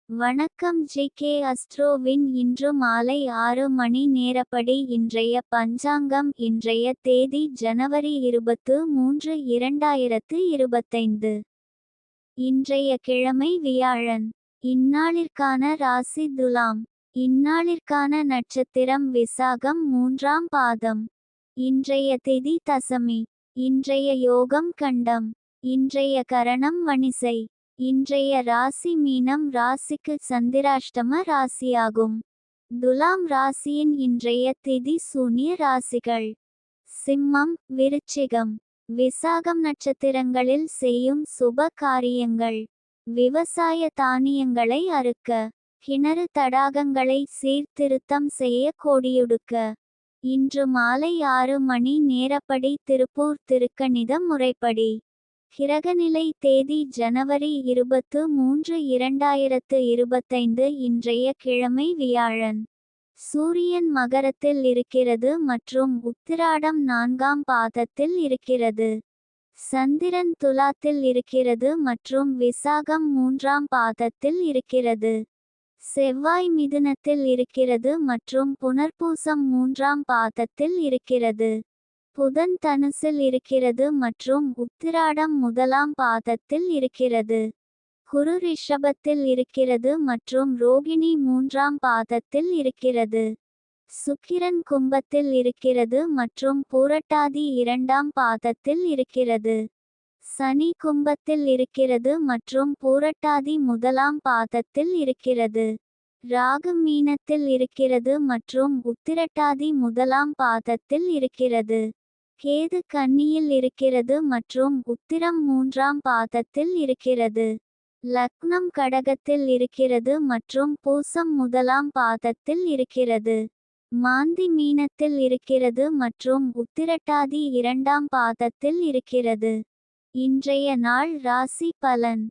வணக்கம் ஜி.கே. அஸ்ட்ரோவின் இன்று மாலை 6 மணி நேரப்படி இன்றைய பஞ்சாங்கம். இன்றைய தேதி ஜனவரி 23, 2025. இன்றைய கிழமை வியாழன். இந்நாளிற்கான ராசி துலாம். இந்நாளிற்கான நட்சத்திரம் விசாகம் 3ஆம் பாதம். இன்றைய திதி தசமி. இன்றைய யோகம் கண்டம். இன்றைய கரணம் வணிசை. இன்றைய ராசி மீனம் ராசிக்கு சந்திராஷ்டம ராசியாகும். துலாம் ராசியின் இன்றைய திதி சூன்ய ராசிகள் சிம்மம், விருச்சிகம். விசாகம் நட்சத்திரங்களில் செய்யும் சுப காரியங்கள். விவசாய தானியங்களை அறுக்க, கிணறு தடாகங்களை சீர்திருத்தம் செய்ய கோடியுடுக்க. இன்று மாலை 6 மணி நேரப்படி திருப்பூர் திருக்கணித முறைப்படி. கிரகநிலை தேதி ஜனவரி 23, 2025. இன்றைய கிழமை வியாழன். சூரியன் மகரத்தில் இருக்கிறது மற்றும் உத்திராடம் 4ஆம் பாதத்தில் இருக்கிறது. சந்திரன் துலாத்தில் இருக்கிறது மற்றும் விசாகம் 3ஆம் பாதத்தில் இருக்கிறது. செவ்வாய் மிதுனத்தில் இருக்கிறது மற்றும் புனர்பூசம் 3ஆம் பாதத்தில் இருக்கிறது. புதன் தனுசில் இருக்கிறது மற்றும் உத்திராடம் 1ஆம் பாதத்தில் இருக்கிறது. குரு ரிஷபத்தில் இருக்கிறது மற்றும் ரோகிணி 3ஆம் பாதத்தில் இருக்கிறது. சுக்கிரன் கும்பத்தில் இருக்கிறது மற்றும் பூரட்டாதி 2ஆம் பாதத்தில் இருக்கிறது. சனி கும்பத்தில் இருக்கிறது மற்றும் பூரட்டாதி 1ஆம் பாதத்தில் இருக்கிறது. ராகு மீனத்தில் இருக்கிறது மற்றும் உத்திரட்டாதி 1ஆம் பாதத்தில் இருக்கிறது. கேது கன்னியில் இருக்கிறது மற்றும் உத்திரம் 3ஆம் பாதத்தில் இருக்கிறது. லக்னம் கடகத்தில் இருக்கிறது மற்றும் பூசம் 1ஆம் பாதத்தில் இருக்கிறது. மாந்தி மீனத்தில் இருக்கிறது மற்றும் உத்திரட்டாதி 2ஆம் பாதத்தில் இருக்கிறது. இன்றைய நாள் ராசி பலன்.